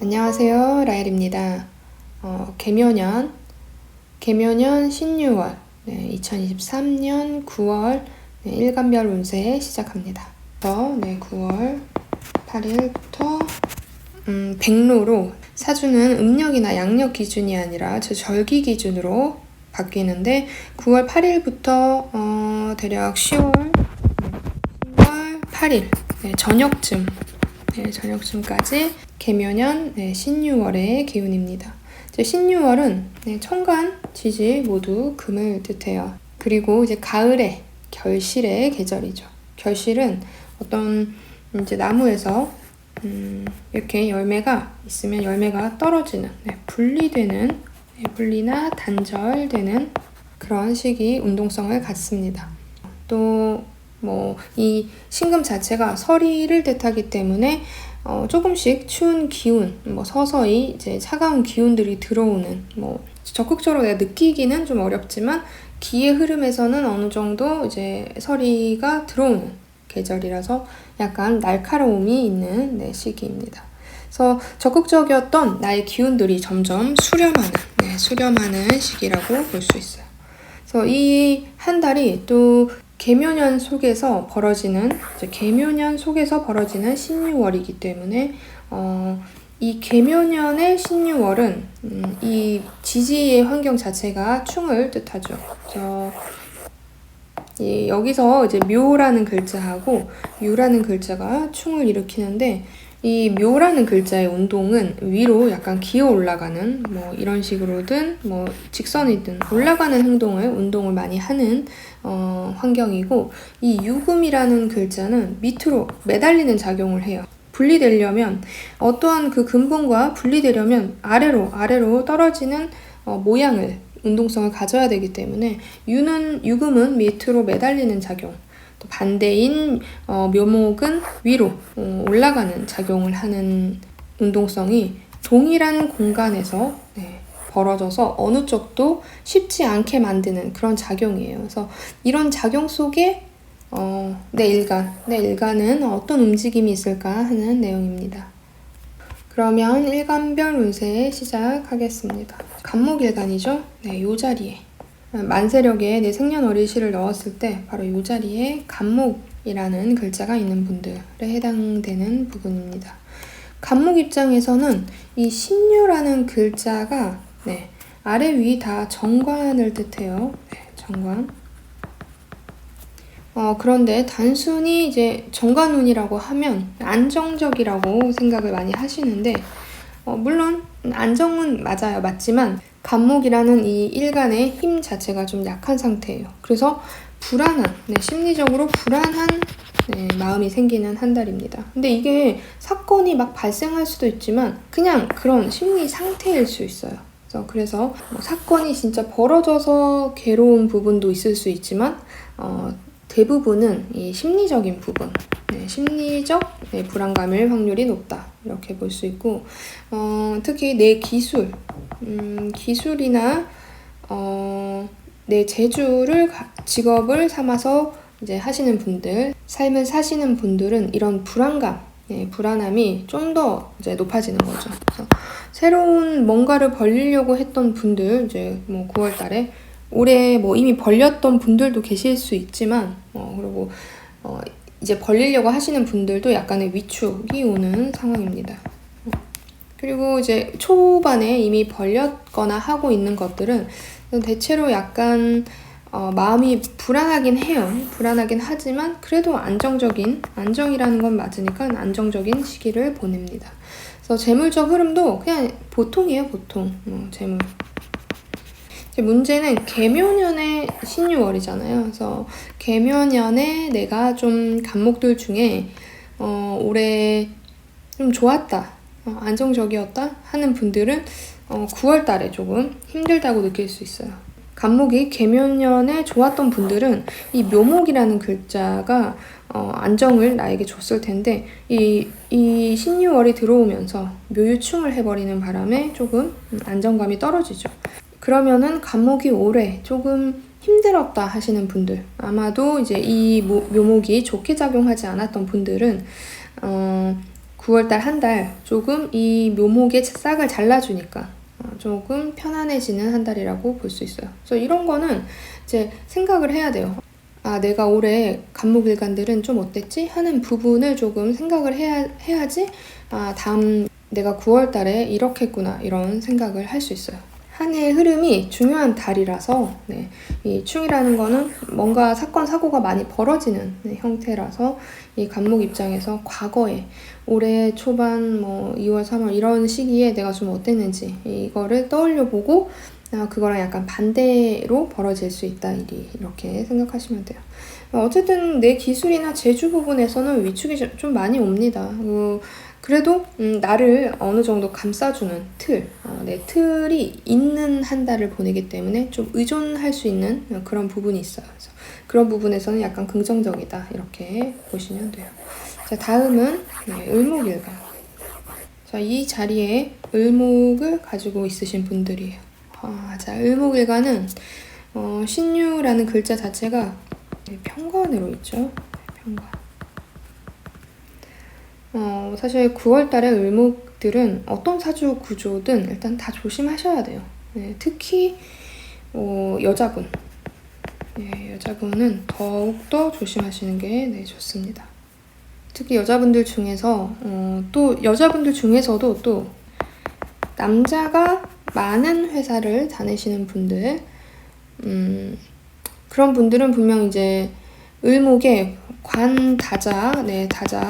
안녕하세요, 라엘입니다. 개묘년 신유월 2023년 9월 일간별 운세 시작합니다. 9월 8일부터 백로로 사주는 음력이나 양력 기준이 아니라 절기 기준으로 바뀌는데 9월 8일부터 대략 10월 8일 저녁쯤까지 개묘년 신유월의 기운입니다. 신유월은 천간, 지지 모두 금을 뜻해요. 그리고 이제 가을의 결실의 계절이죠. 결실은 어떤 이제 나무에서 이렇게 열매가 있으면 열매가 떨어지는, 분리되는, 분리나 단절되는 그런 시기 운동성을 갖습니다. 또 이 신금 자체가 서리를 뜻하기 때문에 조금씩 추운 기운, 서서히 이제 차가운 기운들이 들어오는, 적극적으로 내가 느끼기는 좀 어렵지만 기의 흐름에서는 어느 정도 이제 서리가 들어오는 계절이라서 약간 날카로움이 있는 시기입니다. 그래서 적극적이었던 나의 기운들이 점점 수렴하는 시기라고 볼 수 있어요. 그래서 이 한 달이 또 개묘년 속에서 벌어지는 신유월이기 때문에 이 개묘년의 신유월은 이 지지의 환경 자체가 충을 뜻하죠. 그래서 여기서 이제 묘라는 글자하고 유라는 글자가 충을 일으키는데 이 묘라는 글자의 운동은 위로 약간 기어 올라가는 이런 식으로든 직선이든 올라가는 운동을 많이 하는 환경이고, 이 유금이라는 글자는 밑으로 매달리는 작용을 해요. 분리되려면 어떠한 그 근본과 분리되려면 아래로 떨어지는 모양을 운동성을 가져야 되기 때문에 유금은 밑으로 매달리는 작용, 또 반대인 묘목은 위로 올라가는 작용을 하는 운동성이 동일한 공간에서 벌어져서 어느 쪽도 쉽지 않게 만드는 그런 작용이에요. 그래서 이런 작용 속에 내 일간은 어떤 움직임이 있을까 하는 내용입니다. 그러면 일간별 운세 시작하겠습니다. 간목일간이죠. 요 자리에 만세력에 내 생년월일시를 넣었을 때 바로 요 자리에 간목이라는 글자가 있는 분들에 해당되는 부분입니다. 간목 입장에서는 이 신유라는 글자가 아래 위 다 정관을 뜻해요. 정관. 그런데 단순히 이제 정관운이라고 하면 안정적이라고 생각을 많이 하시는데, 물론 안정은 맞지만 간목이라는 이 일간의 힘 자체가 좀 약한 상태예요. 그래서 심리적으로 불안한 마음이 생기는 한 달입니다. 근데 이게 사건이 막 발생할 수도 있지만 그냥 그런 심리 상태일 수 있어요. 그래서 사건이 진짜 벌어져서 괴로운 부분도 있을 수 있지만 대부분은 이 심리적인 부분, 심리적 불안감일 확률이 높다 이렇게 볼 수 있고, 특히 내 기술이나 내 재주를 직업을 삼아서 이제 하시는 분들, 삶을 사시는 분들은 이런 불안함이 좀 더 이제 높아지는 거죠. 그래서 새로운 뭔가를 벌리려고 했던 분들, 이제 9월 달에 올해 이미 벌렸던 분들도 계실 수 있지만, 그리고 이제 벌리려고 하시는 분들도 약간의 위축이 오는 상황입니다. 그리고 이제 초반에 이미 벌렸거나 하고 있는 것들은 대체로 약간 마음이 불안하긴 해요. 불안하긴 하지만 그래도 안정이라는 건 맞으니까 안정적인 시기를 보냅니다. 그래서 재물적 흐름도 그냥 보통이에요, 보통. 재물. 문제는 개묘년의 신유월이잖아요. 그래서 개묘년에 내가 좀 간목들 중에 올해 좀 좋았다, 안정적이었다 하는 분들은 9월 달에 조금 힘들다고 느낄 수 있어요. 간목이 개묘년에 좋았던 분들은 이 묘목이라는 글자가 안정을 나에게 줬을 텐데 이 신유월이 들어오면서 묘유충을 해버리는 바람에 조금 안정감이 떨어지죠. 그러면은 간목이 올해 조금 힘들었다 하시는 분들, 아마도 이제 이 묘목이 좋게 작용하지 않았던 분들은 9월달 한 달 조금 이 묘목의 싹을 잘라주니까 조금 편안해지는 한 달이라고 볼 수 있어요. 그래서 이런 거는 이제 생각을 해야 돼요. 아, 내가 올해 간목일간들은 좀 어땠지? 하는 부분을 조금 생각을 해야지 다음 내가 9월 달에 이렇게 했구나 이런 생각을 할 수 있어요. 한 해의 흐름이 중요한 달이라서 이 충이라는 거는 뭔가 사건 사고가 많이 벌어지는 형태라서 이 간목 입장에서 과거에 올해 초반 2월 3월 이런 시기에 내가 좀 어땠는지 이거를 떠올려 보고 그거랑 약간 반대로 벌어질 수 있다 이렇게 생각하시면 돼요. 어쨌든 내 기술이나 재주 부분에서는 위축이 좀 많이 옵니다. 그래도 나를 어느 정도 감싸주는 내 틀이 있는 한 달을 보내기 때문에 좀 의존할 수 있는 그런 부분이 있어요. 그래서 그런 부분에서는 약간 긍정적이다 이렇게 보시면 돼요. 자, 다음은 을목일간. 자, 이 자리에 을목을 가지고 있으신 분들이에요. 자, 을목일간은 신유라는 글자 자체가 편관으로 있죠. 편관. 사실 9월 달에 을목들은 어떤 사주 구조든 일단 다 조심하셔야 돼요. 특히 여자분. 여자분은 더욱더 조심하시는 게 좋습니다. 특히 여자분들 중에서 또 여자분들 중에서도 또 남자가 많은 회사를 다니시는 분들 그런 분들은 분명 이제 을목에 다자,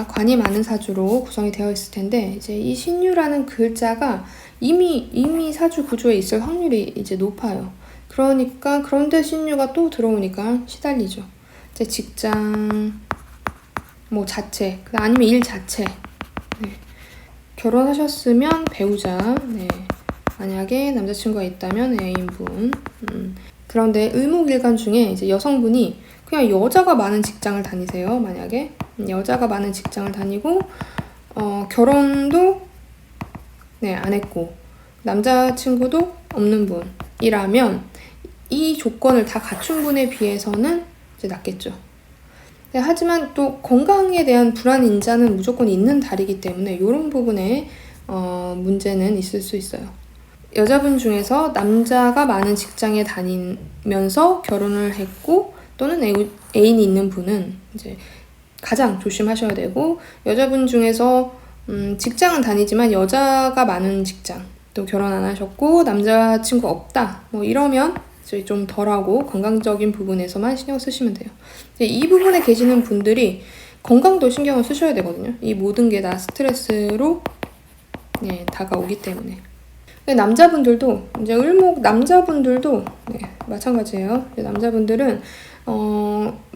관이 많은 사주로 구성이 되어 있을 텐데, 이제 이 신유라는 글자가 이미 사주 구조에 있을 확률이 이제 높아요. 그러니까, 그런데 신유가 또 들어오니까 시달리죠. 이제 직장, 자체, 아니면 일 자체. 결혼하셨으면 배우자, 만약에 남자친구가 있다면 애인분. 그런데 을목일간 중에 이제 여성분이 그냥 여자가 많은 직장을 다니세요. 만약에 여자가 많은 직장을 다니고 결혼도 안 했고 남자친구도 없는 분이라면 이 조건을 다 갖춘 분에 비해서는 이제 낫겠죠. 하지만 또 건강에 대한 불안 인자는 무조건 있는 달이기 때문에 이런 부분에 문제는 있을 수 있어요. 여자분 중에서 남자가 많은 직장에 다니면서 결혼을 했고 또는 애인이 있는 분은 이제 가장 조심하셔야 되고, 여자분 중에서 직장은 다니지만 여자가 많은 직장, 또 결혼 안 하셨고 남자친구 없다 이러면 이제 좀 덜하고 건강적인 부분에서만 신경 쓰시면 돼요. 이 부분에 계시는 분들이 건강도 신경을 쓰셔야 되거든요. 이 모든 게 다 스트레스로 다가오기 때문에. 남자분들도 이제 을목 남자분들도 마찬가지예요. 남자분들은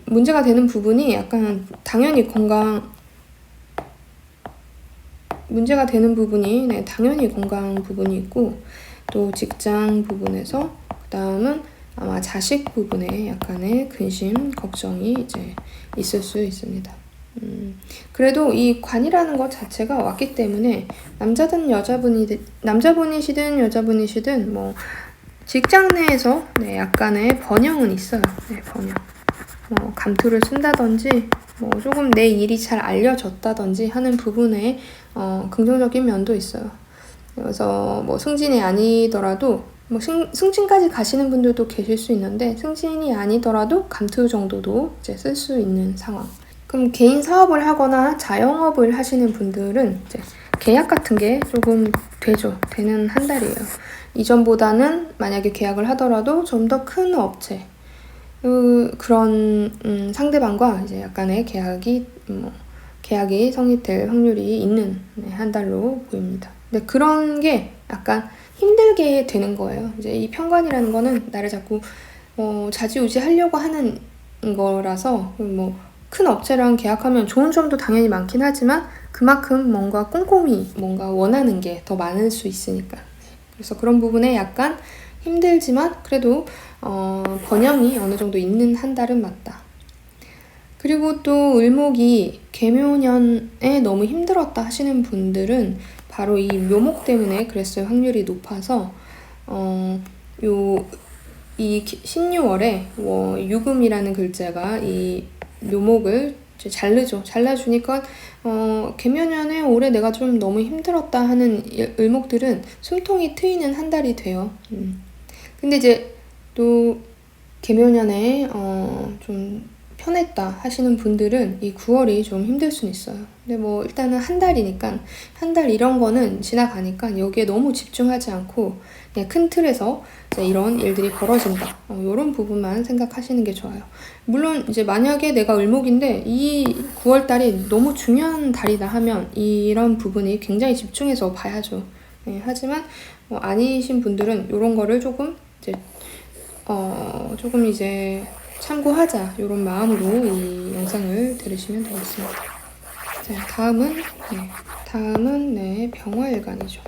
문제가 되는 부분이 약간 당연히 문제가 되는 부분이 당연히 건강 부분이 있고, 또 직장 부분에서 그다음은 아마 자식 부분에 약간의 근심 걱정이 이제 있을 수 있습니다. 그래도 이 관이라는 것 자체가 왔기 때문에 남자분이시든 여자분이시든 직장 내에서 약간의 번영은 있어요. 번영. 감투를 쓴다든지 조금 내 일이 잘 알려졌다든지 하는 부분에 긍정적인 면도 있어요. 그래서 승진이 아니더라도 승진까지 가시는 분들도 계실 수 있는데, 승진이 아니더라도 감투 정도도 이제 쓸 수 있는 상황. 그럼 개인 사업을 하거나 자영업을 하시는 분들은 이제 계약 같은 게 조금 되는 한 달이에요. 이전보다는 만약에 계약을 하더라도 좀 더 큰 업체, 그런 상대방과 이제 약간의 계약이 성립될 확률이 있는 한 달로 보입니다. 근데 그런 게 약간 힘들게 되는 거예요. 이제 이 편관이라는 거는 나를 자꾸 좌지우지 하려고 하는 거라서 큰 업체랑 계약하면 좋은 점도 당연히 많긴 하지만 그만큼 뭔가 꼼꼼히 원하는 게 더 많을 수 있으니까. 그래서 그런 부분에 약간 힘들지만 그래도 번영이 어느 정도 있는 한 달은 맞다. 그리고 또 을목이 계묘년에 너무 힘들었다 하시는 분들은 바로 이 묘목 때문에 그랬을 확률이 높아서 이 신유월에 유금이라는 글자가 이 묘목을 이제 자르죠. 잘라주니까 개면연에 올해 내가 좀 너무 힘들었다 하는 을목들은 숨통이 트이는 한 달이 돼요. 근데 이제 또 개면연에 좀 편했다 하시는 분들은 이 9월이 좀 힘들 수는 있어요. 근데 뭐 일단은 한 달이니까 한 달 이런 거는 지나가니까 여기에 너무 집중하지 않고 그냥 큰 틀에서 이제 이런 일들이 벌어진다. 이런 부분만 생각하시는 게 좋아요. 물론 이제 만약에 내가 을목인데 이 9월 달이 너무 중요한 달이다 하면 이런 부분이 굉장히 집중해서 봐야죠. 하지만 아니신 분들은 이런 거를 조금 이제 참고하자 이런 마음으로 이 영상을 들으시면 되겠습니다. 자, 다음은 병화일간이죠.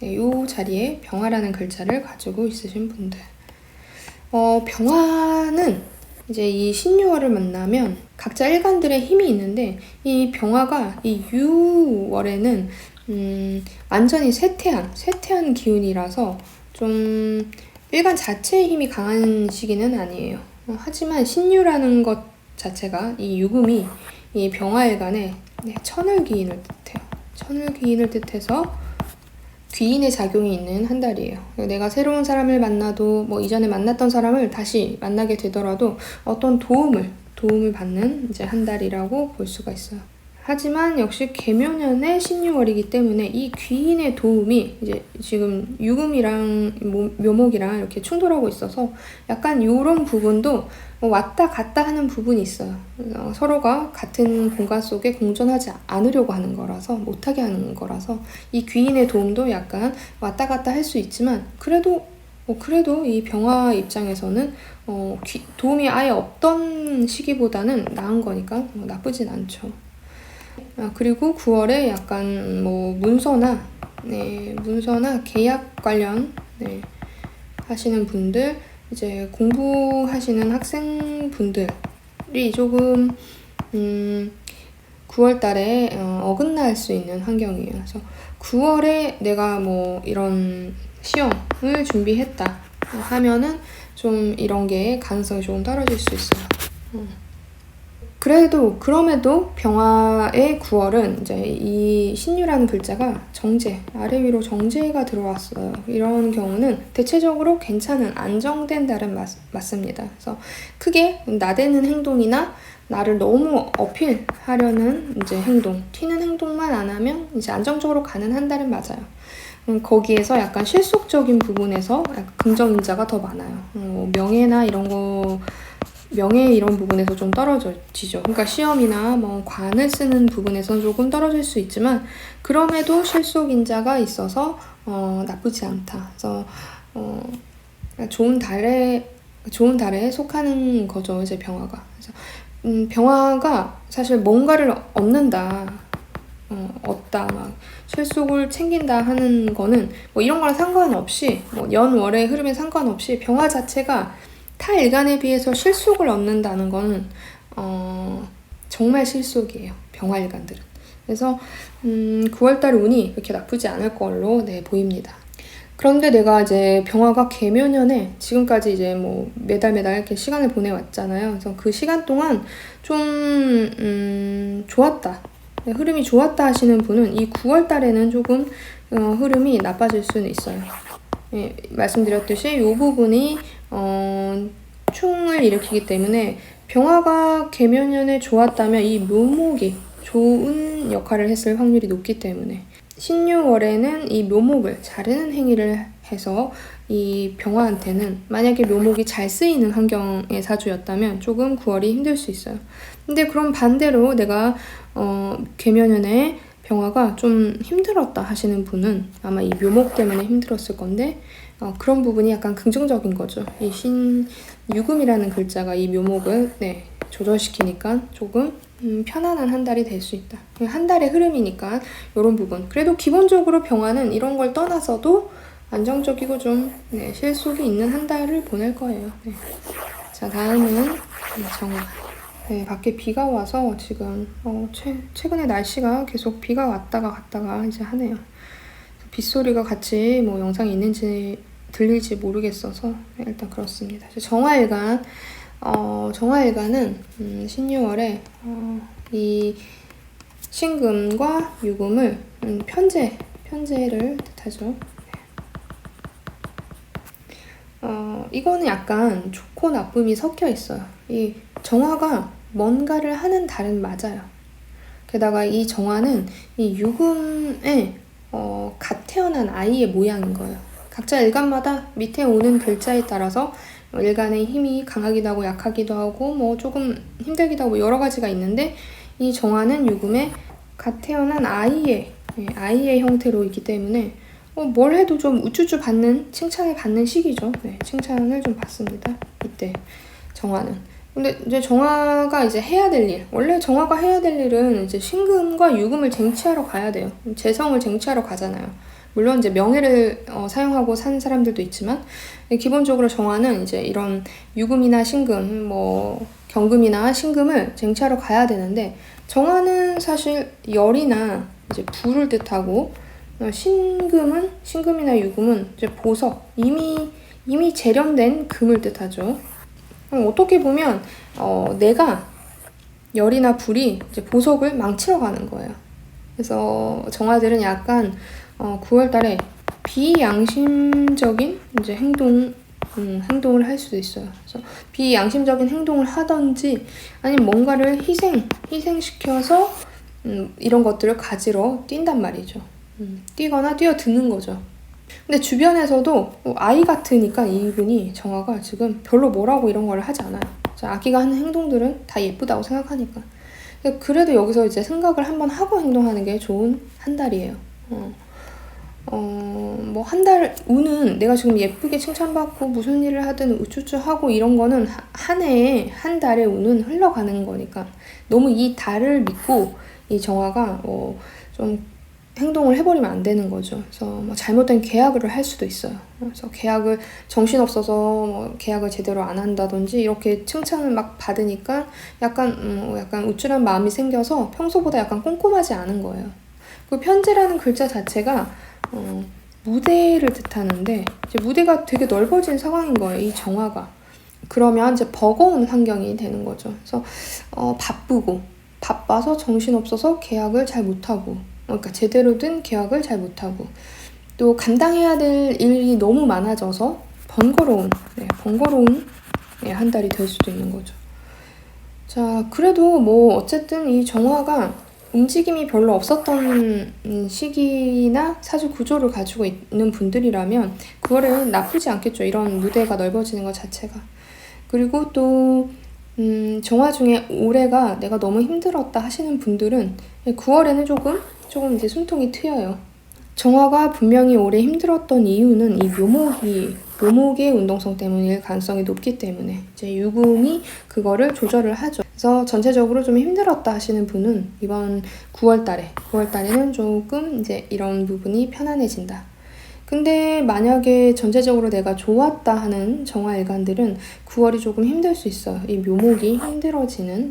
이 자리에 병화라는 글자를 가지고 있으신 분들. 병화는 이제 이 신유월을 만나면 각자 일간들의 힘이 있는데 이 병화가 이 유월에는 완전히 쇠퇴한 기운이라서 좀 일간 자체의 힘이 강한 시기는 아니에요. 하지만 신유라는 것 자체가 이 유금이 이 병화일간에 천을귀인을 뜻해요. 천을귀인을 뜻해서 귀인의 작용이 있는 한 달이에요. 내가 새로운 사람을 만나도 뭐 이전에 만났던 사람을 다시 만나게 되더라도 어떤 도움을 받는 이제 한 달이라고 볼 수가 있어요. 하지만 역시 개묘년의 신유월이기 때문에 이 귀인의 도움이 이제 지금 유금이랑 묘목이랑 이렇게 충돌하고 있어서 약간 이런 부분도 왔다 갔다 하는 부분이 있어요. 서로가 같은 공간 속에 공존하지 않으려고 하는 거라서, 못하게 하는 거라서 이 귀인의 도움도 약간 왔다 갔다 할 수 있지만 그래도 이 병화 입장에서는 도움이 아예 없던 시기보다는 나은 거니까 나쁘진 않죠. 그리고 9월에 약간 뭐 문서나 계약 관련 하시는 분들, 이제 공부하시는 학생분들이 조금 9월 달에 어긋날 수 있는 환경이에요. 그래서 9월에 내가 뭐 이런 시험을 준비했다 하면은 좀 이런 게 가능성이 조금 떨어질 수 있어요. 그럼에도 병화의 9월은 이제 이 신유라는 글자가 정제, 아래 위로 정제가 들어왔어요. 이런 경우는 대체적으로 괜찮은 안정된 달은 맞습니다. 그래서 크게 나대는 행동이나 나를 너무 어필하려는 이제 행동, 튀는 행동만 안 하면 이제 안정적으로 가는 한 달은 맞아요. 거기에서 약간 실속적인 부분에서 약간 긍정인자가 더 많아요. 명예 이런 부분에서 좀 떨어지죠. 그러니까 시험이나 뭐 관을 쓰는 부분에서는 조금 떨어질 수 있지만 그럼에도 실속인자가 있어서 나쁘지 않다. 그래서 좋은 달에 속하는 거죠, 이제 병화가. 그래서 병화가 사실 뭔가를 얻는다, 얻다, 막 실속을 챙긴다 하는 거는 뭐 이런 거랑 상관없이 뭐 연월의 흐름에 상관없이 병화 자체가 타 일간에 비해서 실속을 얻는다는 거는 정말 실속이에요. 병화 일간들은. 그래서 9월달 운이 그렇게 나쁘지 않을 걸로 보입니다. 그런데 내가 이제 병화가 개묘년에 지금까지 이제 뭐 매달 이렇게 시간을 보내왔잖아요. 그래서 그 시간 동안 좀 좋았다, 흐름이 좋았다 하시는 분은 이 9월달에는 조금 흐름이 나빠질 수는 있어요. 말씀드렸듯이 이 부분이 충을 일으키기 때문에 병화가 개묘년에 좋았다면 이 묘목이 좋은 역할을 했을 확률이 높기 때문에 신유월에는 이 묘목을 자르는 행위를 해서 이 병화한테는 만약에 묘목이 잘 쓰이는 환경의 사주였다면 조금 9월이 힘들 수 있어요. 근데 그럼 반대로 내가 개묘년에 병화가 좀 힘들었다 하시는 분은 아마 이 묘목 때문에 힘들었을 건데 그런 부분이 약간 긍정적인 거죠. 이 신유금이라는 글자가 이 묘목을 조절시키니까 조금 편안한 한 달이 될 수 있다. 한 달의 흐름이니까 이런 부분. 그래도 기본적으로 병화는 이런 걸 떠나서도 안정적이고 좀 실속이 있는 한 달을 보낼 거예요. 자, 다음은 정화. 밖에 비가 와서 지금 최근에 날씨가 계속 비가 왔다가 갔다가 이제 하네요. 빗소리가 같이 뭐 영상이 있는지 들릴지 모르겠어서 일단 그렇습니다. 정화일간, 정화일간은 신유월에 이 신금과 유금을 편재를 뜻하죠. 이거는 약간 좋고 나쁨이 섞여 있어요. 이 정화가 뭔가를 하는 달은 맞아요. 게다가 이 정화는 이 유금의 갓 태어난 아이의 모양인 거예요. 각자 일간마다 밑에 오는 글자에 따라서 일간의 힘이 강하기도 하고 약하기도 하고 뭐 조금 힘들기도 하고 여러 가지가 있는데, 이 정화는 유금의 갓 태어난 아이의 형태로 있기 때문에 뭘 해도 좀 우쭈쭈 칭찬을 받는 시기죠. 네, 칭찬을 좀 받습니다. 이때 정화는. 근데 이제 정화가 이제 해야 될 일, 원래 정화가 해야 될 일은 이제 신금과 유금을 쟁취하러 가야 돼요. 재성을 쟁취하러 가잖아요. 물론 이제 명예를 사용하고 사는 사람들도 있지만, 기본적으로 정화는 이제 이런 유금이나 신금, 뭐 경금이나 신금을 쟁취하러 가야 되는데, 정화는 사실 열이나 이제 불을 뜻하고, 신금이나 유금은 이제 보석, 이미 재련된 금을 뜻하죠. 어떻게 보면 내가 열이나 불이 이제 보석을 망치러 가는 거예요. 그래서 정화들은 약간 9월달에 비양심적인 이제 행동을 할 수도 있어요. 그래서 비양심적인 행동을 하든지 아니면 뭔가를 희생시켜서 이런 것들을 가지러 뛴단 말이죠. 뛰거나 뛰어드는 거죠. 근데 주변에서도 아이 같으니까 이분이 정화가 지금 별로 뭐라고 이런 걸 하지 않아요. 아기가 하는 행동들은 다 예쁘다고 생각하니까. 그래도 여기서 이제 생각을 한번 하고 행동하는 게 좋은 한 달이에요. 뭐 한 달 운은 내가 지금 예쁘게 칭찬받고 무슨 일을 하든 우쭈쭈 하고 이런 거는 한 해에 한 달의 운은 흘러가는 거니까 너무 이 달을 믿고 이 정화가 좀 행동을 해버리면 안 되는 거죠. 그래서 뭐 잘못된 계약을 할 수도 있어요. 그래서 계약을 정신없어서 뭐 계약을 제대로 안 한다든지 이렇게 칭찬을 막 받으니까 약간 우쭐한 마음이 생겨서 평소보다 약간 꼼꼼하지 않은 거예요. 그 편재라는 글자 자체가 무대를 뜻하는데 이제 무대가 되게 넓어진 상황인 거예요. 이 정화가. 그러면 이제 버거운 환경이 되는 거죠. 그래서 바빠서 정신없어서 계약을 잘 못하고, 그러니까 제대로 된 계약을 잘 못하고, 또 감당해야 될 일이 너무 많아져서 번거로운 한 달이 될 수도 있는 거죠. 자, 그래도 뭐 어쨌든 이 정화가 움직임이 별로 없었던 시기나 사주 구조를 가지고 있는 분들이라면 그거는 나쁘지 않겠죠. 이런 무대가 넓어지는 것 자체가. 그리고 또 정화 중에 올해가 내가 너무 힘들었다 하시는 분들은 9월에는 조금 이제 숨통이 트여요. 정화가 분명히 올해 힘들었던 이유는 이 묘목의 운동성 때문일 가능성이 높기 때문에 이제 유금이 그거를 조절을 하죠. 그래서 전체적으로 좀 힘들었다 하시는 분은 이번 9월달에는 조금 이제 이런 부분이 편안해진다. 근데 만약에 전체적으로 내가 좋았다 하는 정화일간들은 9월이 조금 힘들 수 있어요. 이 묘목이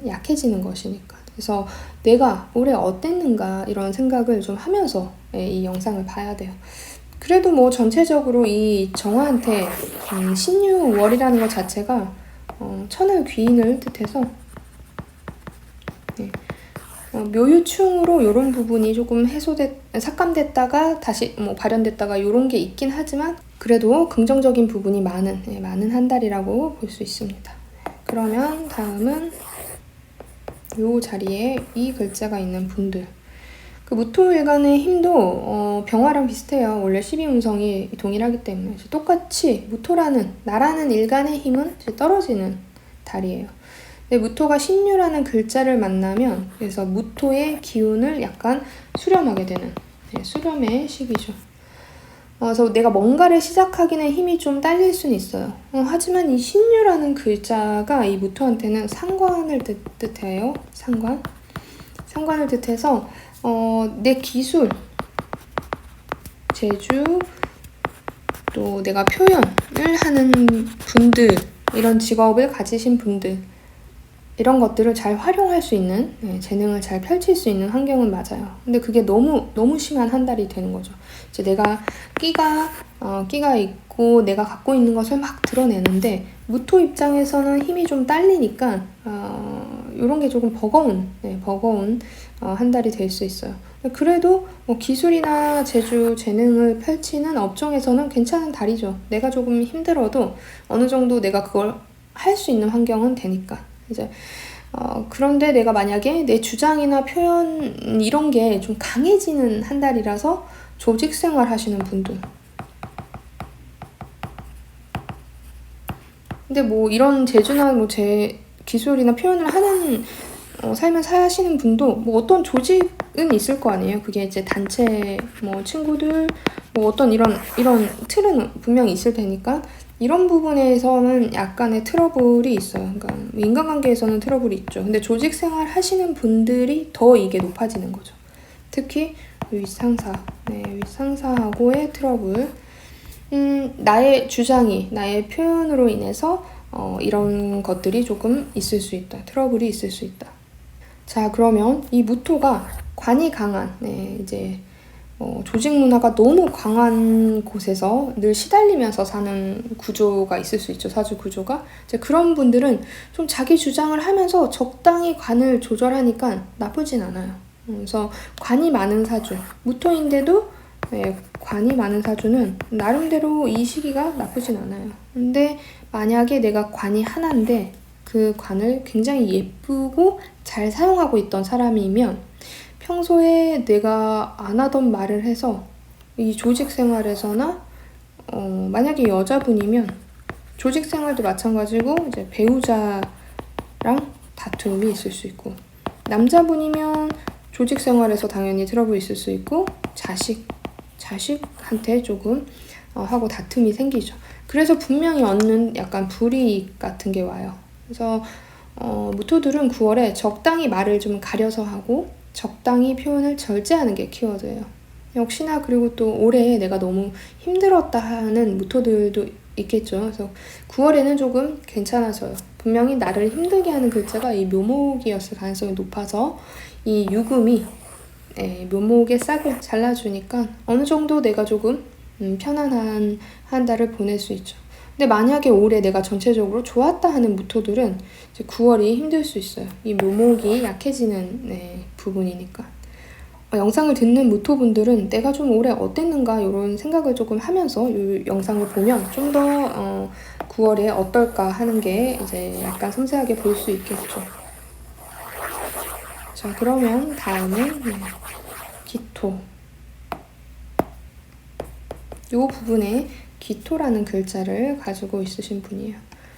약해지는 것이니까. 그래서 내가 올해 어땠는가 이런 생각을 좀 하면서 이 영상을 봐야 돼요. 그래도 뭐 전체적으로 이 정화한테 신유월이라는 것 자체가 천을 귀인을 뜻해서 묘유충으로 이런 부분이 조금 삭감됐다가 다시 뭐 발현됐다가 이런 게 있긴 하지만 그래도 긍정적인 부분이 많은 한 달이라고 볼 수 있습니다. 그러면 다음은 요 자리에 이 글자가 있는 분들, 그 무토일간의 힘도 병화랑 비슷해요. 원래 12운성이 동일하기 때문에 똑같이 나라는 일간의 힘은 떨어지는 달이에요. 근데 무토가 신유라는 글자를 만나면 그래서 무토의 기운을 약간 수렴하게 되는 수렴의 시기죠. 그래서 내가 뭔가를 시작하기는 힘이 좀 딸릴 수는 있어요. 하지만 이 신유라는 글자가 이 무토한테는 상관을 뜻해요. 상관을 뜻해서 내 기술, 재주, 또 내가 표현을 하는 분들, 이런 직업을 가지신 분들, 이런 것들을 잘 활용할 수 있는, 재능을 잘 펼칠 수 있는 환경은 맞아요. 근데 그게 너무 심한 한 달이 되는 거죠. 이제 내가 끼가 있고 내가 갖고 있는 것을 막 드러내는데 무토 입장에서는 힘이 좀 딸리니까 이런 게 조금 버거운 한 달이 될 수 있어요. 그래도 뭐 기술이나 재주, 재능을 펼치는 업종에서는 괜찮은 달이죠. 내가 조금 힘들어도 어느 정도 내가 그걸 할 수 있는 환경은 되니까. 이제 그런데 내가 만약에 내 주장이나 표현 이런 게 좀 강해지는 한 달이라서 조직 생활 하시는 분들. 근데 뭐 이런 재주나 뭐 제 기술이나 표현을 하는 삶을 사시는 분도 뭐 어떤 조직은 있을 거 아니에요. 그게 이제 단체, 뭐 친구들, 뭐 어떤 이런 틀은 분명히 있을 테니까 이런 부분에서는 약간의 트러블이 있어요. 그러니까 인간관계에서는 트러블이 있죠. 근데 조직 생활 하시는 분들이 더 이게 높아지는 거죠. 특히 윗상사하고의 트러블. 나의 주장이, 나의 표현으로 인해서 이런 것들이 조금 있을 수 있다. 트러블이 있을 수 있다. 자, 그러면 이 무토가 관이 강한, 이제 조직 문화가 너무 강한 곳에서 늘 시달리면서 사는 구조가 있을 수 있죠. 사주 구조가. 이제 그런 분들은 좀 자기 주장을 하면서 적당히 관을 조절하니까 나쁘진 않아요. 그래서 관이 많은 사주, 무토인데도 관이 많은 사주는 나름대로 이 시기가 나쁘진 않아요. 근데 만약에 내가 관이 하나인데 그 관을 굉장히 예쁘고 잘 사용하고 있던 사람이면 평소에 내가 안 하던 말을 해서 이 조직 생활에서나 만약에 여자분이면 조직 생활도 마찬가지고 이제 배우자랑 다툼이 있을 수 있고, 남자분이면 조직 생활에서 당연히 트러블이 있을 수 있고, 자식한테 조금 하고 다툼이 생기죠. 그래서 분명히 얻는 약간 불이익 같은 게 와요. 그래서 무토들은 9월에 적당히 말을 좀 가려서 하고 적당히 표현을 절제하는 게 키워드예요. 역시나 그리고 또 올해 내가 너무 힘들었다 하는 무토들도 있겠죠. 그래서 9월에는 조금 괜찮아져요. 분명히 나를 힘들게 하는 글자가 이 묘목이었을 가능성이 높아서 이 유금이 묘목의 싹을 잘라주니까 어느 정도 내가 조금 편안한 한 달을 보낼 수 있죠. 근데 만약에 올해 내가 전체적으로 좋았다 하는 무토들은 이제 9월이 힘들 수 있어요. 이 묘목이 약해지는 부분이니까. 영상을 듣는 무토분들은 내가 좀 올해 어땠는가 이런 생각을 조금 하면서 이 영상을 보면 좀 더 9월에 어떨까 하는 게 이제 약간 섬세하게 볼 수 있겠죠. 자, 그러면 다음은 기토. 이 부분에 기토라는 글자를 가지고 있으신 분이에요.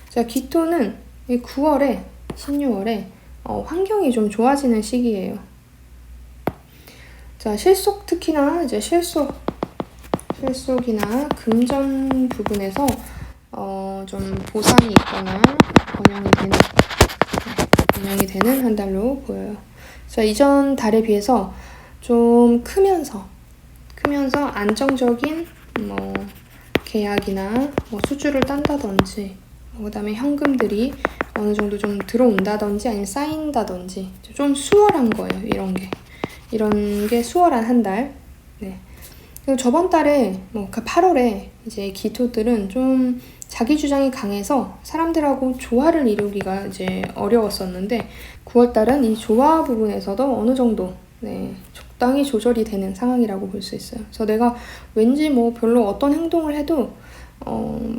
자, 기토는 9월에, 16월에 환경이 좀 좋아지는 시기예요. 자, 실속, 특히나 이제 실속이나 금전 부분에서 좀 보상이 있거나 번영이 되는 한 달로 보여요. 자, 이전 달에 비해서 좀 크면서 안정적인 계약이나 수주를 딴다든지, 그다음에 현금들이 어느 정도 좀 들어온다든지 아니면 쌓인다든지 좀 수월한 거예요. 이런 게 수월한 한 달. 네. 그리고 저번 달에 그 8월에 이제 기토들은 좀 자기 주장이 강해서 사람들하고 조화를 이루기가 이제 어려웠었는데 9월 달은 이 조화 부분에서도 어느 정도 적당히 조절이 되는 상황이라고 볼 수 있어요. 그래서 내가 왠지 별로 어떤 행동을 해도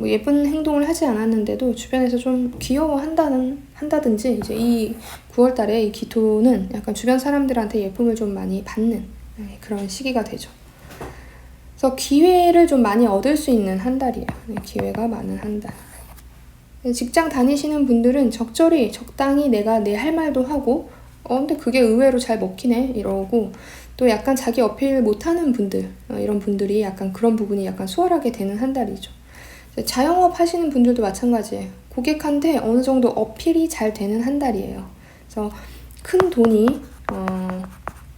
예쁜 행동을 하지 않았는데도 주변에서 좀 귀여워한다든지 이제 이 9월 달에 이 기토는 약간 주변 사람들한테 예쁨을 좀 많이 받는 그런 시기가 되죠. 그래서 기회를 좀 많이 얻을 수 있는 한 달이에요. 기회가 많은 한 달. 직장 다니시는 분들은 적당히 내가 내 할 말도 하고 근데 그게 의외로 잘 먹히네 이러고, 또 약간 자기 어필 못하는 분들, 이런 분들이 약간 그런 부분이 약간 수월하게 되는 한 달이죠. 자영업 하시는 분들도 마찬가지예요. 고객한테 어느 정도 어필이 잘 되는 한 달이에요. 그래서 큰 돈이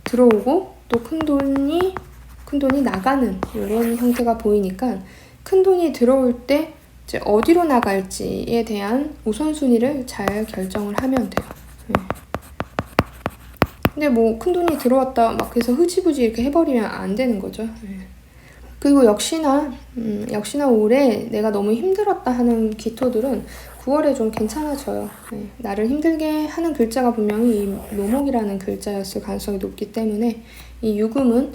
들어오고 또 큰 돈이 나가는 이런 형태가 보이니까 큰 돈이 들어올 때 이제 어디로 나갈지에 대한 우선순위를 잘 결정을 하면 돼요. 근데 큰 돈이 들어왔다 막 해서 흐지부지 이렇게 해버리면 안 되는 거죠. 그리고 역시나 올해 내가 너무 힘들었다 하는 기토들은 9월에 좀 괜찮아져요. 네, 나를 힘들게 하는 글자가 분명히 이 묘목이라는 글자였을 가능성이 높기 때문에 이 유금은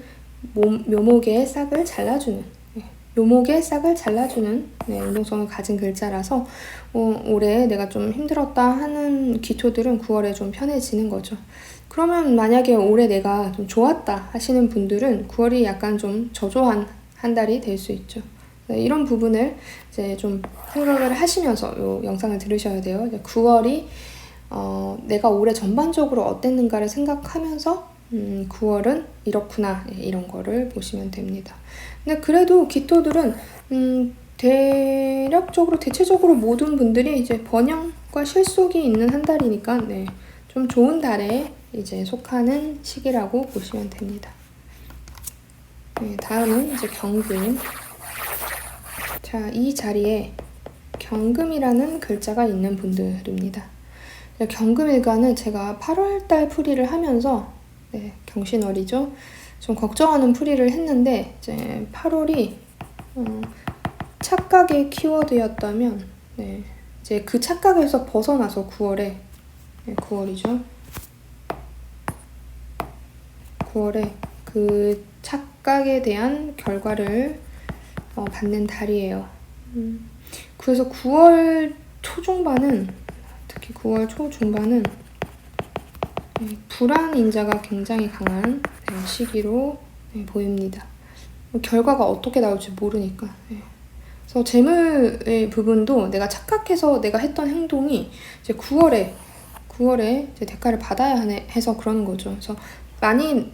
묘목의 싹을 잘라주는, 묘목의 싹을 잘라주는 운동성을 가진 글자라서 올해 내가 좀 힘들었다 하는 기토들은 9월에 좀 편해지는 거죠. 그러면 만약에 올해 내가 좀 좋았다 하시는 분들은 9월이 약간 좀 저조한 한 달이 될 수 있죠. 이런 부분을 이제 좀 생각을 하시면서 이 영상을 들으셔야 돼요. 9월이 내가 올해 전반적으로 어땠는가를 생각하면서 9월은 이렇구나 이런 거를 보시면 됩니다. 근데 그래도 기토들은 대체적으로 모든 분들이 이제 번영과 실속이 있는 한 달이니까 좀 좋은 달에 이제 속하는 시기라고 보시면 됩니다. 다음은 이제 경금. 자, 이 자리에 경금이라는 글자가 있는 분들입니다. 경금일간은 제가 8월달 풀이를 하면서 경신월이죠. 좀 걱정하는 풀이를 했는데 이제 8월이 착각의 키워드였다면 이제 그 착각에서 벗어나서 9월에 9월이죠. 9월에 그 착각에 대한 결과를 받는 달이에요. 그래서 9월 초중반은, 특히 9월 초중반은 불안인자가 굉장히 강한 시기로 보입니다. 결과가 어떻게 나올지 모르니까. 그래서 재물의 부분도 내가 착각해서 내가 했던 행동이 이제 9월에 이제 대가를 받아야 해서 그러는 거죠. 그래서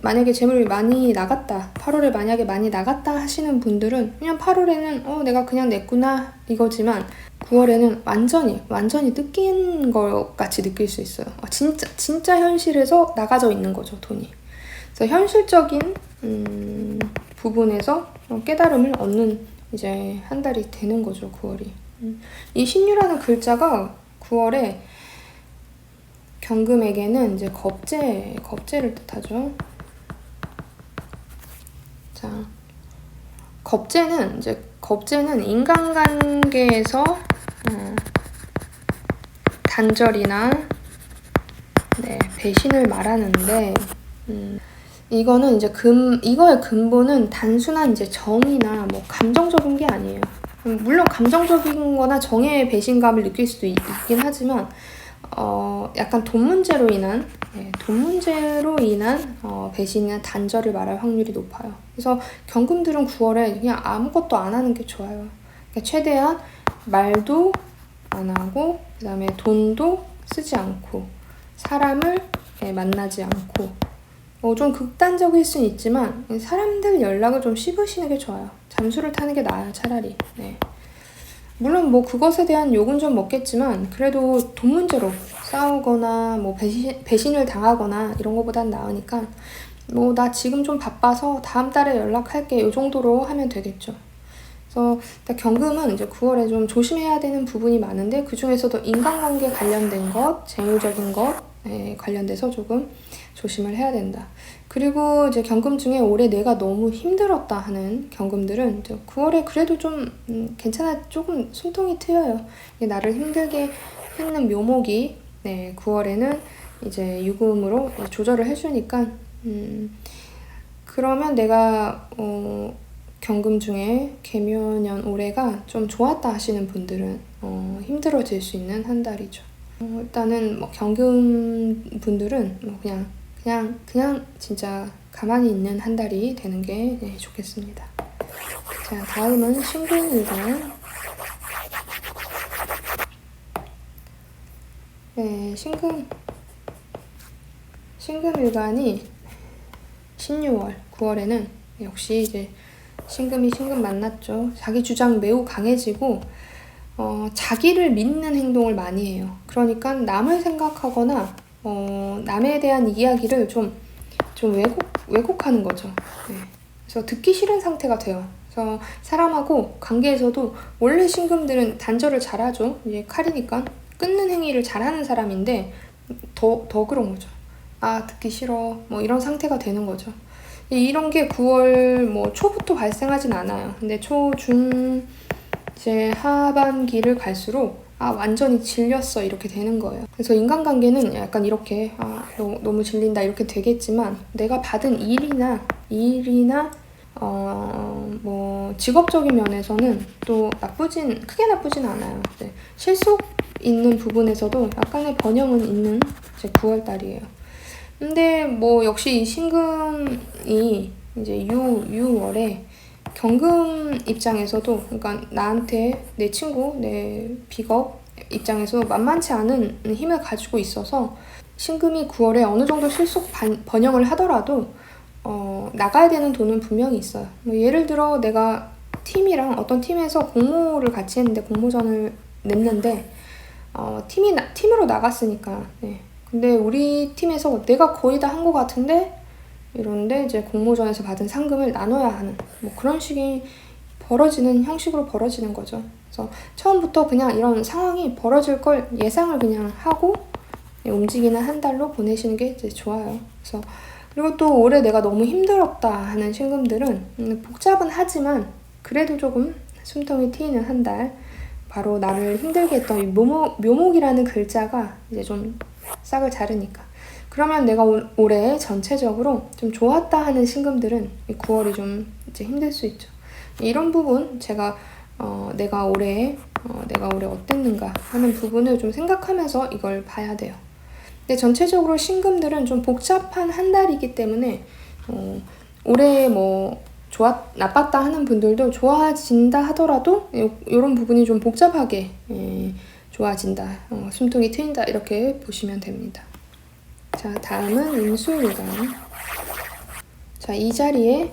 만약에 재물이 많이 나갔다, 8월에 만약에 많이 나갔다 하시는 분들은 그냥 8월에는 내가 그냥 냈구나 이거지만 9월에는 완전히 뜯긴 것 같이 느낄 수 있어요. 진짜 현실에서 나가져 있는 거죠, 돈이. 그래서 현실적인 부분에서 깨달음을 얻는 이제 한 달이 되는 거죠, 9월이. 이 신유라는 글자가 9월에 경금에게는 이제 겁재를 뜻하죠. 자, 겁재는 인간관계에서 단절이나 배신을 말하는데, 이거는 이제 이거의 근본은 단순한 이제 정이나 뭐 감정적인 게 아니에요. 물론 감정적인 거나 정의 배신감을 느낄 수도 있긴 하지만 약간 돈 문제로 인한 배신이나 단절을 말할 확률이 높아요. 그래서 경금들은 9월에 그냥 아무것도 안 하는 게 좋아요. 그러니까 최대한 말도 안 하고, 그 다음에 돈도 쓰지 않고, 사람을 만나지 않고, 좀 극단적일 수는 있지만 사람들 연락을 좀 씹으시는 게 좋아요. 잠수를 타는 게 나아요, 차라리. 물론 뭐 그것에 대한 욕은 좀 먹겠지만 그래도 돈 문제로 싸우거나 뭐 배신을 당하거나 이런 거보단 나으니까 뭐 나 지금 좀 바빠서 다음 달에 연락할게 이 정도로 하면 되겠죠. 그래서 경금은 이제 9월에 좀 조심해야 되는 부분이 많은데 그 중에서도 인간관계 관련된 것, 재물적인 것 관련돼서 조금 조심을 해야 된다. 그리고 이제 경금 중에 올해 내가 너무 힘들었다 하는 경금들은 9월에 그래도 좀 괜찮아, 조금 숨통이 트여요. 나를 힘들게 했는 묘목이 9월에는 이제 유금으로 조절을 해주니까 그러면 내가 경금 중에 개묘년 올해가 좀 좋았다 하시는 분들은 힘들어질 수 있는 한 달이죠. 일단은 뭐 경금 분들은 뭐 그냥 진짜 가만히 있는 한 달이 되는 게 좋겠습니다. 자, 다음은 신금일간. 신금일간이 신유월 9월에는 역시 이제 신금 만났죠. 자기 주장 매우 강해지고 자기를 믿는 행동을 많이 해요. 그러니까 남을 생각하거나 남에 대한 이야기를 좀 왜곡하는 거죠. 그래서 듣기 싫은 상태가 돼요. 그래서 사람하고 관계에서도 원래 신금들은 단절을 잘하죠. 이제 칼이니까 끊는 행위를 잘하는 사람인데 더 그런 거죠. 듣기 싫어. 뭐 이런 상태가 되는 거죠. 이런 게 9월 뭐 초부터 발생하진 않아요. 근데 초, 중, 이제 하반기를 갈수록 완전히 질렸어 이렇게 되는 거예요. 그래서 인간관계는 약간 이렇게 너무 질린다 이렇게 되겠지만, 내가 받은 일이나 뭐 직업적인 면에서는 또 크게 나쁘진 않아요. 네. 실속 있는 부분에서도 약간의 번영은 있는 이제 9월달이에요. 근데 뭐 역시 이 신금이 이제 6월에 경금 입장에서도, 그러니까 나한테 내 친구, 내 비겁 입장에서 만만치 않은 힘을 가지고 있어서, 신금이 9월에 어느 정도 실속 번영을 하더라도 나가야 되는 돈은 분명히 있어요. 뭐 예를 들어 내가 어떤 팀에서 공모를 같이 했는데, 공모전을 냈는데 팀으로 나갔으니까. 네. 근데 우리 팀에서 내가 거의 다 한 것 같은데 이런데 이제 공모전에서 받은 상금을 나눠야 하는 뭐 그런 식이 형식으로 벌어지는 거죠. 그래서 처음부터 그냥 이런 상황이 벌어질 걸 예상을 그냥 하고 움직이는 한 달로 보내시는 게 이제 좋아요. 그리고 또 올해 내가 너무 힘들었다 하는 신금들은 복잡은 하지만 그래도 조금 숨통이 트이는 한 달, 바로 나를 힘들게 했던 이 묘목이라는 글자가 이제 좀 싹을 자르니까. 그러면 내가 올해 전체적으로 좀 좋았다 하는 신금들은 9월이 좀 이제 힘들 수 있죠. 이런 부분 제가 내가 올해 어땠는가 하는 부분을 좀 생각하면서 이걸 봐야 돼요. 근데 전체적으로 신금들은 좀 복잡한 한 달이기 때문에 올해 뭐 나빴다 하는 분들도 좋아진다 하더라도 이런 부분이 좀 복잡하게 좋아진다, 숨통이 트인다 이렇게 보시면 됩니다. 자, 다음은 임수일간. 자, 이 자리에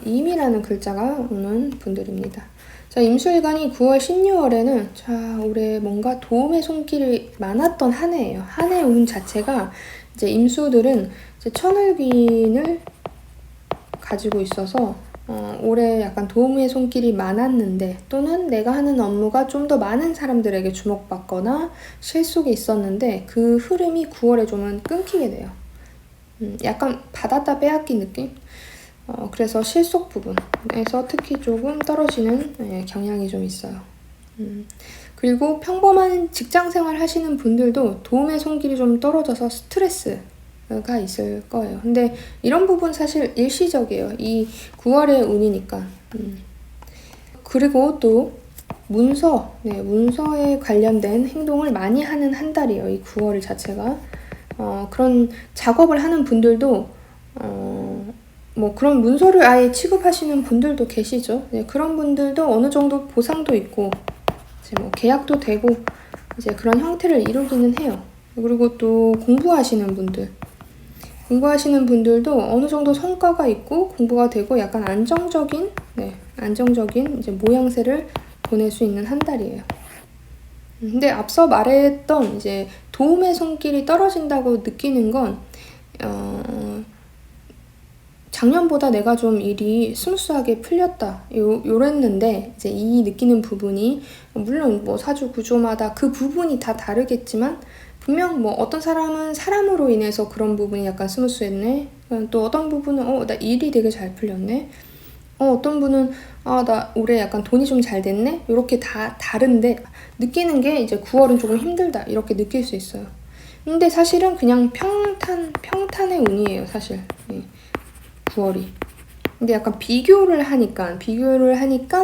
임이라는 글자가 오는 분들입니다. 자, 임수일간이 9월, 16월에는 올해 뭔가 도움의 손길이 많았던 한 해예요. 한 해 운 자체가 이제 임수들은 이제 천을귀인을 가지고 있어서 올해 약간 도움의 손길이 많았는데, 또는 내가 하는 업무가 좀 더 많은 사람들에게 주목받거나 실속이 있었는데 그 흐름이 9월에 좀은 끊기게 돼요. 약간 받았다 빼앗긴 느낌? 그래서 실속 부분에서 특히 조금 떨어지는 경향이 좀 있어요. 그리고 평범한 직장생활 하시는 분들도 도움의 손길이 좀 떨어져서 스트레스가 있을 거예요. 근데 이런 부분 사실 일시적이에요. 이 9월의 운이니까. 그리고 또 문서에 관련된 행동을 많이 하는 한 달이에요. 이 9월 자체가. 그런 작업을 하는 분들도 뭐 그런 문서를 아예 취급하시는 분들도 계시죠. 네, 그런 분들도 어느 정도 보상도 있고 이제 뭐 계약도 되고 이제 그런 형태를 이루기는 해요. 그리고 또 공부하시는 분들도 어느 정도 성과가 있고 공부가 되고 약간 안정적인 이제 모양새를 보낼 수 있는 한 달이에요. 근데 앞서 말했던 이제 도움의 손길이 떨어진다고 느끼는 건 작년보다 내가 좀 일이 스무스하게 풀렸다 요랬는데, 이제 이 느끼는 부분이 물론 뭐 사주 구조마다 그 부분이 다 다르겠지만 분명 뭐 어떤 사람은 사람으로 인해서 그런 부분이 약간 스무스했네, 또 어떤 부분은 나 일이 되게 잘 풀렸네, 어떤 분은 나 올해 약간 돈이 좀 잘 됐네, 이렇게 다 다른데 느끼는 게 이제 9월은 조금 힘들다 이렇게 느낄 수 있어요. 근데 사실은 그냥 평탄의 운이에요, 사실. 9월이. 근데 약간 비교를 하니까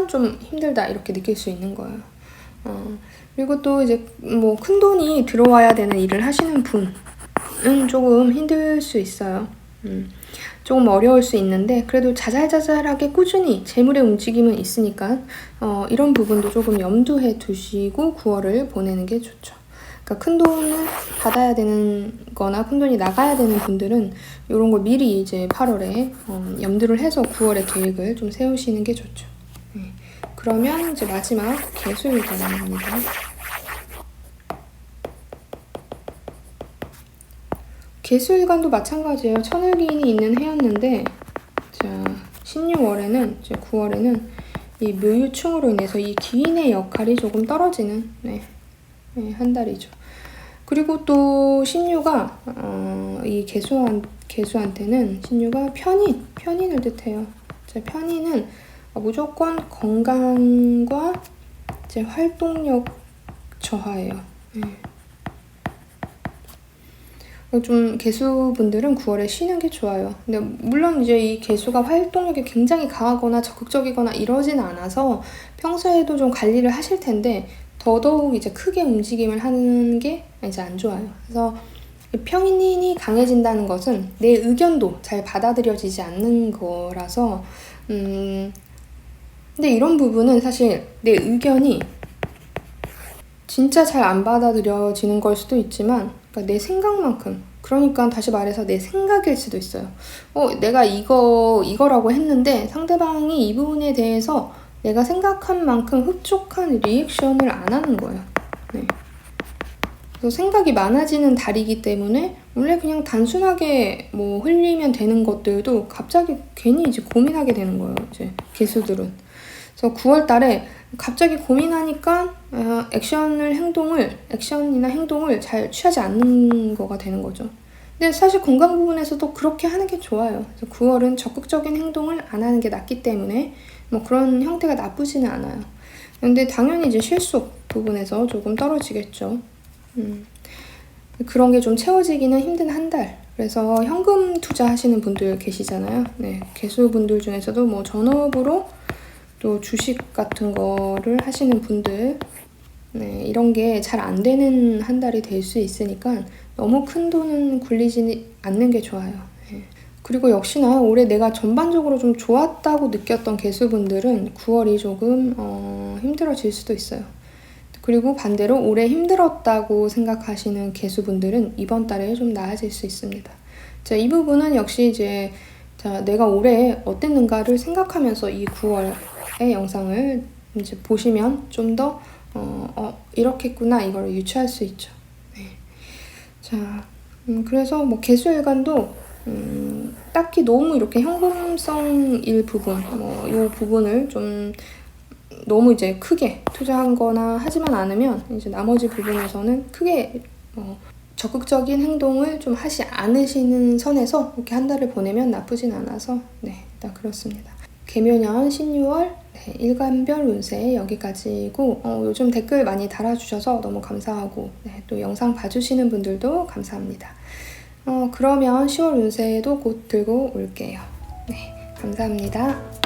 좀 힘들다 이렇게 느낄 수 있는 거예요. 그리고 또 이제 뭐 큰 돈이 들어와야 되는 일을 하시는 분은 조금 힘들 수 있어요. 조금 어려울 수 있는데 그래도 자잘자잘하게 꾸준히 재물의 움직임은 있으니까 이런 부분도 조금 염두해 두시고 9월을 보내는 게 좋죠. 그러니까 큰 돈을 받아야 되는 거나 큰 돈이 나가야 되는 분들은 이런 걸 미리 이제 8월에 염두를 해서 9월에 계획을 좀 세우시는 게 좋죠. 그러면 이제 마지막 개수일간입니다. 개수일간도 마찬가지예요. 천을기인이 있는 해였는데, 자, 16월에는, 이제 9월에는 이 묘유충으로 인해서 이 기인의 역할이 조금 떨어지는 한 달이죠. 그리고 또 신유가 이 개수한테는 신유가 편인을 뜻해요. 자, 편인은 무조건 건강과 이제 활동력 저하예요. 좀 개수분들은 9월에 쉬는 게 좋아요. 근데 물론 이제 이 개수가 활동력이 굉장히 강하거나 적극적이거나 이러진 않아서 평소에도 좀 관리를 하실 텐데 더더욱 이제 크게 움직임을 하는 게 이제 안 좋아요. 그래서 평인이 강해진다는 것은 내 의견도 잘 받아들여지지 않는 거라서 근데 이런 부분은 사실 내 의견이 진짜 잘 안 받아들여지는 걸 수도 있지만 그러니까 내 생각만큼 그러니까 다시 말해서 내 생각일 수도 있어요. 내가 이거라고 했는데 상대방이 이 부분에 대해서 내가 생각한 만큼 흡족한 리액션을 안 하는 거예요. 네. 그래서 생각이 많아지는 달이기 때문에 원래 그냥 단순하게 뭐 흘리면 되는 것들도 갑자기 괜히 이제 고민하게 되는 거예요. 이제 개수들은. 그래서 9월 달에 갑자기 고민하니까 액션이나 행동을 잘 취하지 않는 거가 되는 거죠. 근데 사실 건강 부분에서도 그렇게 하는 게 좋아요. 그래서 9월은 적극적인 행동을 안 하는 게 낫기 때문에 뭐 그런 형태가 나쁘지는 않아요. 근데 당연히 이제 실속 부분에서 조금 떨어지겠죠. 그런 게 좀 채워지기는 힘든 한 달. 그래서 현금 투자하시는 분들 계시잖아요. 네, 개수분들 중에서도 뭐 전업으로 또 주식 같은 거를 하시는 분들, 네, 이런 게 잘 안 되는 한 달이 될 수 있으니까 너무 큰 돈은 굴리지 않는 게 좋아요. 네. 그리고 역시나 올해 내가 전반적으로 좀 좋았다고 느꼈던 개수분들은 9월이 조금 힘들어질 수도 있어요. 그리고 반대로 올해 힘들었다고 생각하시는 개수분들은 이번 달에 좀 나아질 수 있습니다. 자, 이 부분은 역시 이제 내가 올해 어땠는가를 생각하면서 이 9월의 영상을 이제 보시면 좀 더 이렇게 했구나 이걸 유추할 수 있죠. 네. 자, 그래서 뭐 개수일간도 딱히 너무 이렇게 현금성일 부분, 이 부분을 좀 너무 이제 크게 투자한 거나 하지만 않으면 이제 나머지 부분에서는 크게 적극적인 행동을 좀 하지 않으시는 선에서 이렇게 한 달을 보내면 나쁘진 않아서 네, 일단 그렇습니다. 개묘년 신유월 일간별 운세 여기까지고 요즘 댓글 많이 달아주셔서 너무 감사하고 네, 또 영상 봐주시는 분들도 감사합니다. 그러면 10월 운세도 곧 들고 올게요. 네, 감사합니다.